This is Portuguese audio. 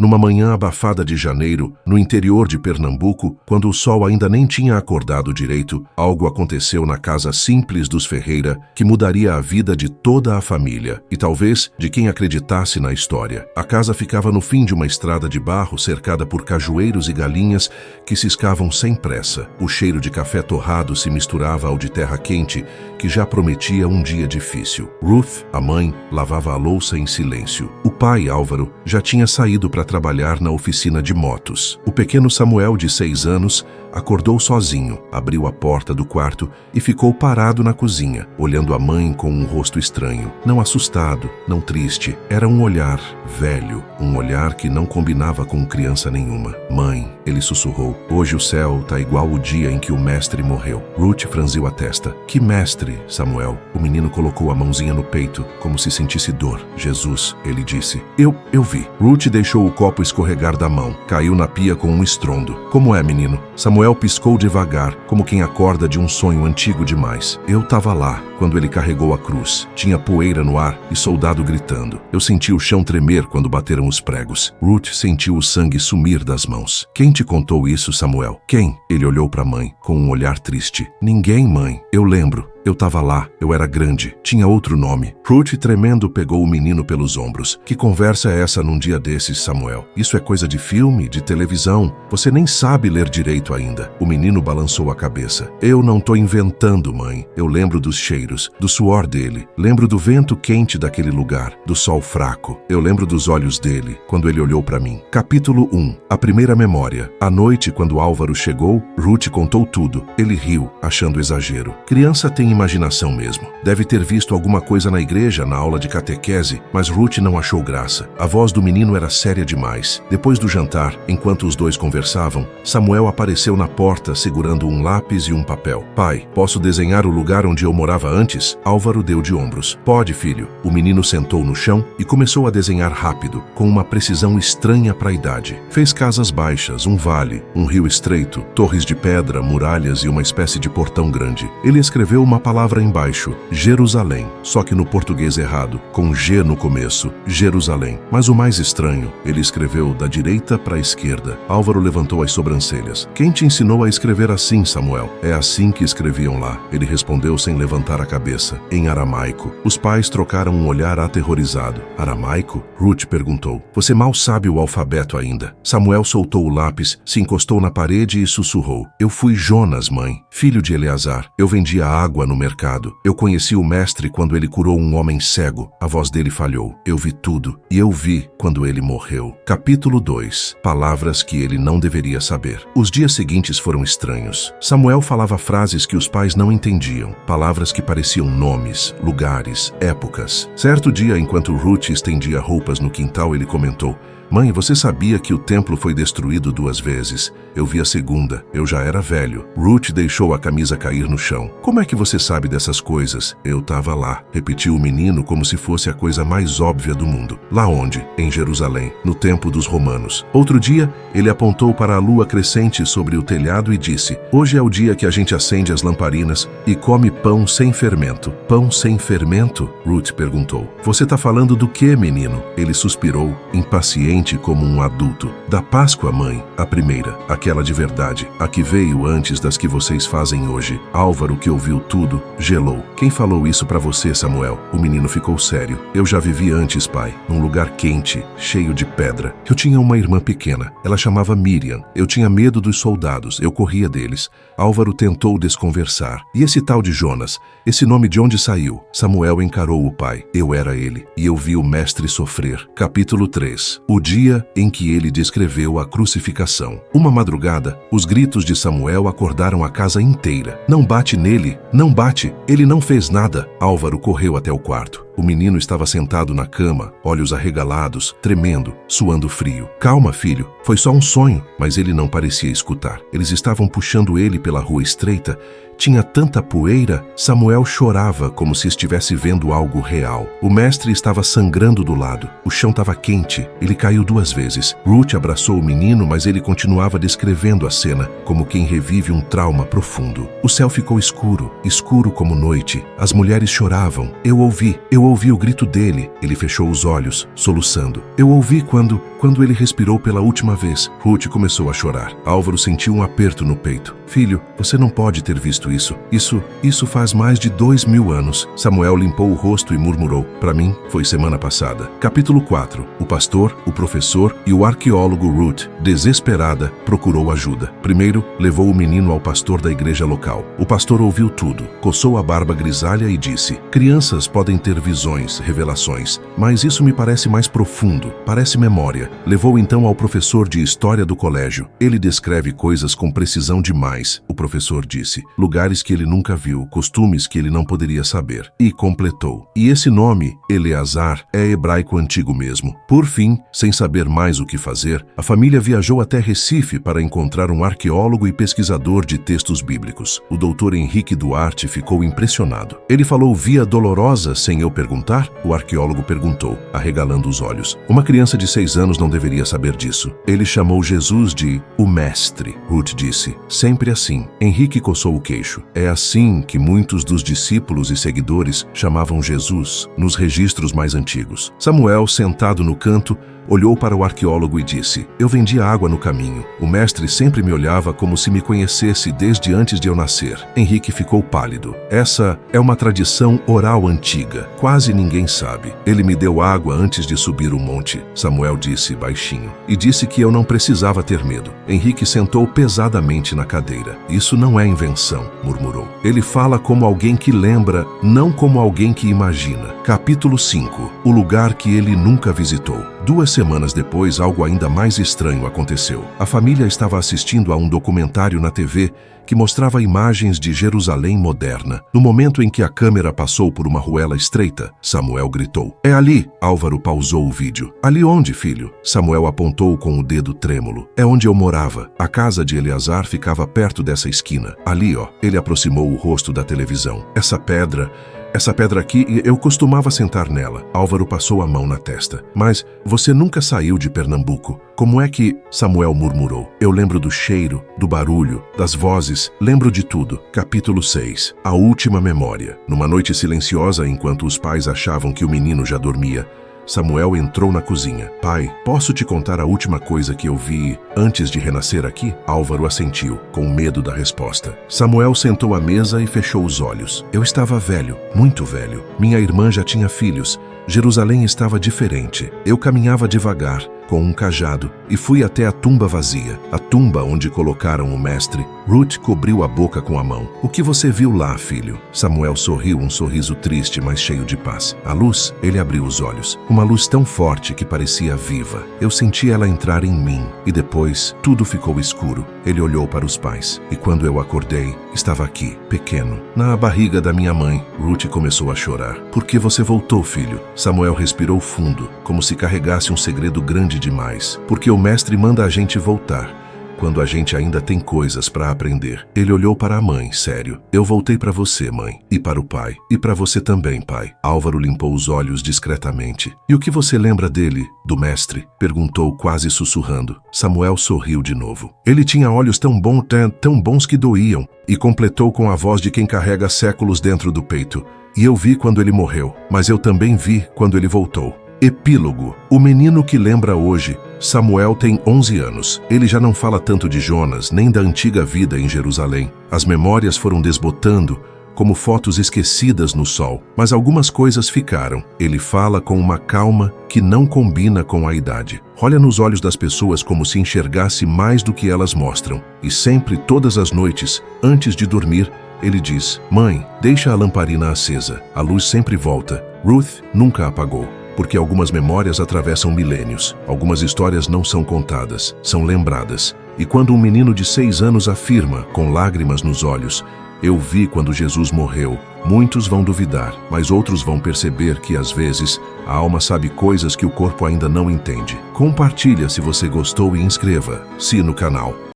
Numa manhã abafada de janeiro, no interior de Pernambuco, quando o sol ainda nem tinha acordado direito, algo aconteceu na casa simples dos Ferreira que mudaria a vida de toda a família e talvez de quem acreditasse na história. A casa ficava no fim de uma estrada de barro cercada por cajueiros e galinhas que ciscavam sem pressa. O cheiro de café torrado se misturava ao de terra quente, que já prometia um dia difícil. Ruth, a mãe, lavava a louça em silêncio. O pai, Álvaro, já tinha saído para trabalhar na oficina de motos. O pequeno Samuel, de 6 anos, acordou sozinho, abriu a porta do quarto e ficou parado na cozinha, olhando a mãe com um rosto estranho. Não assustado, não triste, era um olhar velho, um olhar que não combinava com criança nenhuma. Mãe, ele sussurrou, hoje o céu tá igual o dia em que o mestre morreu. Ruth franziu a testa. Que mestre, Samuel? O menino colocou a mãozinha no peito, como se sentisse dor. Jesus, ele disse. Eu vi. Ruth deixou o copo escorregar da mão. Caiu na pia com um estrondo. Como é, menino? Samuel piscou devagar, como quem acorda de um sonho antigo demais. Eu tava lá, quando ele carregou a cruz. Tinha poeira no ar e soldado gritando. Eu senti o chão tremer quando bateram os pregos. Ruth sentiu o sangue sumir das mãos. Quem te contou isso, Samuel? Quem? Ele olhou para a mãe, com um olhar triste. Ninguém, mãe. Eu lembro. Eu tava lá, eu era grande, tinha outro nome. Ruth, tremendo, pegou o menino pelos ombros. Que conversa é essa num dia desses, Samuel? Isso é coisa de filme, de televisão. Você nem sabe ler direito ainda. O menino balançou a cabeça. Eu não tô inventando, mãe. Eu lembro dos cheiros, do suor dele. Lembro do vento quente daquele lugar, do sol fraco. Eu lembro dos olhos dele, quando ele olhou para mim. Capítulo 1. A primeira memória. À noite, quando Álvaro chegou, Ruth contou tudo. Ele riu, achando exagero. Criança tem imaginação mesmo. Deve ter visto alguma coisa na igreja, na aula de catequese, mas Ruth não achou graça. A voz do menino era séria demais. Depois do jantar, enquanto os dois conversavam, Samuel apareceu na porta segurando um lápis e um papel. Pai, posso desenhar o lugar onde eu morava antes? Álvaro deu de ombros. Pode, filho. O menino sentou no chão e começou a desenhar rápido, com uma precisão estranha para a idade. Fez casas baixas, um vale, um rio estreito, torres de pedra, muralhas e uma espécie de portão grande. Ele escreveu uma palavra embaixo, Jerusalém, só que no português errado, com G no começo, Jerusalém. Mas o mais estranho, ele escreveu da direita para a esquerda. Álvaro levantou as sobrancelhas. Quem te ensinou a escrever assim, Samuel? É assim que escreviam lá. Ele respondeu sem levantar a cabeça, em aramaico. Os pais trocaram um olhar aterrorizado. Aramaico? Ruth perguntou. Você mal sabe o alfabeto ainda. Samuel soltou o lápis, se encostou na parede e sussurrou. Eu fui Jonas, mãe, filho de Eleazar. Eu vendia água no mercado. Eu conheci o mestre quando ele curou um homem cego. A voz dele falhou. Eu vi tudo. E eu vi quando ele morreu. Capítulo 2. Palavras que ele não deveria saber. Os dias seguintes foram estranhos. Samuel falava frases que os pais não entendiam. Palavras que pareciam nomes, lugares, épocas. Certo dia, enquanto Ruth estendia roupas no quintal, ele comentou. Mãe, você sabia que o templo foi destruído 2 vezes? Eu vi a segunda. Eu já era velho. Ruth deixou a camisa cair no chão. Como é que você sabe dessas coisas? Eu tava lá. Repetiu o menino como se fosse a coisa mais óbvia do mundo. Lá onde? Em Jerusalém, no tempo dos romanos. Outro dia, ele apontou para a lua crescente sobre o telhado e disse, hoje é o dia que a gente acende as lamparinas e come pão sem fermento. Pão sem fermento? Ruth perguntou. Você tá falando do quê, menino? Ele suspirou, impaciente como um adulto. Da Páscoa, mãe, a primeira, aquela de verdade, a que veio antes das que vocês fazem hoje. Álvaro, que ouviu tudo, gelou. Quem falou isso pra você, Samuel? O menino ficou sério. Eu já vivi antes, pai, num lugar quente, cheio de pedra. Eu tinha uma irmã pequena. Ela chamava Miriam. Eu tinha medo dos soldados. Eu corria deles. Álvaro tentou desconversar. E esse tal de Jonas? Esse nome de onde saiu? Samuel encarou o pai. Eu era ele. E eu vi o mestre sofrer. Capítulo 3. O dia em que ele descreveu a crucificação. Uma madrugada, os gritos de Samuel acordaram a casa inteira. Não bate nele, não bate, ele não fez nada. Álvaro correu até o quarto. O menino estava sentado na cama, olhos arregalados, tremendo, suando frio. Calma, filho, foi só um sonho, mas ele não parecia escutar. Eles estavam puxando ele pela rua estreita. Tinha tanta poeira, Samuel chorava como se estivesse vendo algo real. O mestre estava sangrando do lado. O chão estava quente. Ele caiu 2 vezes. Ruth abraçou o menino, mas ele continuava descrevendo a cena, como quem revive um trauma profundo. O céu ficou escuro, escuro como noite. As mulheres choravam. Eu ouvi o grito dele. Ele fechou os olhos, soluçando. Eu ouvi quando Quando ele respirou pela última vez, Ruth começou a chorar. Álvaro sentiu um aperto no peito. Filho, você não pode ter visto isso. Isso faz mais de 2000 anos. Samuel limpou o rosto e murmurou. Para mim, foi semana passada. Capítulo 4. O pastor, o professor e o arqueólogo Ruth, desesperada, procurou ajuda. Primeiro, levou o menino ao pastor da igreja local. O pastor ouviu tudo, coçou a barba grisalha e disse: crianças podem ter visões, revelações, mas isso me parece mais profundo, parece memória. Levou então ao professor de história do colégio. Ele descreve coisas com precisão demais, o professor disse. Lugares que ele nunca viu, costumes que ele não poderia saber. E completou. E esse nome, Eleazar, é hebraico antigo mesmo. Por fim, sem saber mais o que fazer, a família viajou até Recife para encontrar um arqueólogo e pesquisador de textos bíblicos. O doutor Henrique Duarte ficou impressionado. Ele falou via dolorosa sem eu perguntar? O arqueólogo perguntou, arregalando os olhos. Uma criança de 6 anos não deveria saber disso. Ele chamou Jesus de o Mestre. Ruth disse, sempre assim. Henrique coçou o queixo. É assim que muitos dos discípulos e seguidores chamavam Jesus nos registros mais antigos. Samuel, sentado no canto, olhou para o arqueólogo e disse, eu vendia água no caminho. O mestre sempre me olhava como se me conhecesse desde antes de eu nascer. Henrique ficou pálido. Essa é uma tradição oral antiga. Quase ninguém sabe. Ele me deu água antes de subir o monte, Samuel disse baixinho. E disse que eu não precisava ter medo. Henrique sentou pesadamente na cadeira. Isso não é invenção, murmurou. Ele fala como alguém que lembra, não como alguém que imagina. Capítulo 5. O lugar que ele nunca visitou. 2 semanas depois, algo ainda mais estranho aconteceu. A família estava assistindo a um documentário na TV que mostrava imagens de Jerusalém moderna. No momento em que a câmera passou por uma ruela estreita, Samuel gritou. É ali! Álvaro pausou o vídeo. Ali onde, filho? Samuel apontou com o dedo trêmulo. É onde eu morava. A casa de Eleazar ficava perto dessa esquina. Ali, ó. Ele aproximou o rosto da televisão. Essa pedra aqui, eu costumava sentar nela. Álvaro passou a mão na testa. Mas você nunca saiu de Pernambuco. Como é que... Samuel murmurou. Eu lembro do cheiro, do barulho, das vozes, lembro de tudo. Capítulo 6. A última memória. Numa noite silenciosa, enquanto os pais achavam que o menino já dormia, Samuel entrou na cozinha. Pai, posso te contar a última coisa que eu vi antes de renascer aqui? Álvaro assentiu, com medo da resposta. Samuel sentou à mesa e fechou os olhos. Eu estava velho, muito velho. Minha irmã já tinha filhos. Jerusalém estava diferente. Eu caminhava devagar, com um cajado, e fui até a tumba vazia, a tumba onde colocaram o mestre. Ruth cobriu a boca com a mão. O que você viu lá, filho? Samuel sorriu, um sorriso triste, mas cheio de paz. A luz, ele abriu os olhos. Uma luz tão forte que parecia viva. Eu senti ela entrar em mim, e depois, tudo ficou escuro. Ele olhou para os pais, e quando eu acordei, estava aqui, pequeno, na barriga da minha mãe. Ruth começou a chorar. Por que você voltou, filho? Samuel respirou fundo, como se carregasse um segredo grande demais. Porque o mestre manda a gente voltar, quando a gente ainda tem coisas para aprender. Ele olhou para a mãe, sério. Eu voltei para você, mãe. E para o pai. E para você também, pai. Álvaro limpou os olhos discretamente. E o que você lembra dele, do mestre? Perguntou quase sussurrando. Samuel sorriu de novo. Ele tinha olhos tão bons que doíam. E completou com a voz de quem carrega séculos dentro do peito. E eu vi quando ele morreu, mas eu também vi quando ele voltou. Epílogo. O menino que lembra hoje. Samuel tem 11 anos. Ele já não fala tanto de Jonas, nem da antiga vida em Jerusalém. As memórias foram desbotando, como fotos esquecidas no sol. Mas algumas coisas ficaram. Ele fala com uma calma que não combina com a idade. Olha nos olhos das pessoas como se enxergasse mais do que elas mostram. E sempre, todas as noites, antes de dormir, ele diz, mãe, deixa a lamparina acesa. A luz sempre volta. Ruth nunca apagou. Porque algumas memórias atravessam milênios. Algumas histórias não são contadas, são lembradas. E quando um menino de 6 anos afirma, com lágrimas nos olhos, eu vi quando Jesus morreu, muitos vão duvidar, mas outros vão perceber que, às vezes, a alma sabe coisas que o corpo ainda não entende. Compartilha se você gostou e inscreva-se no canal.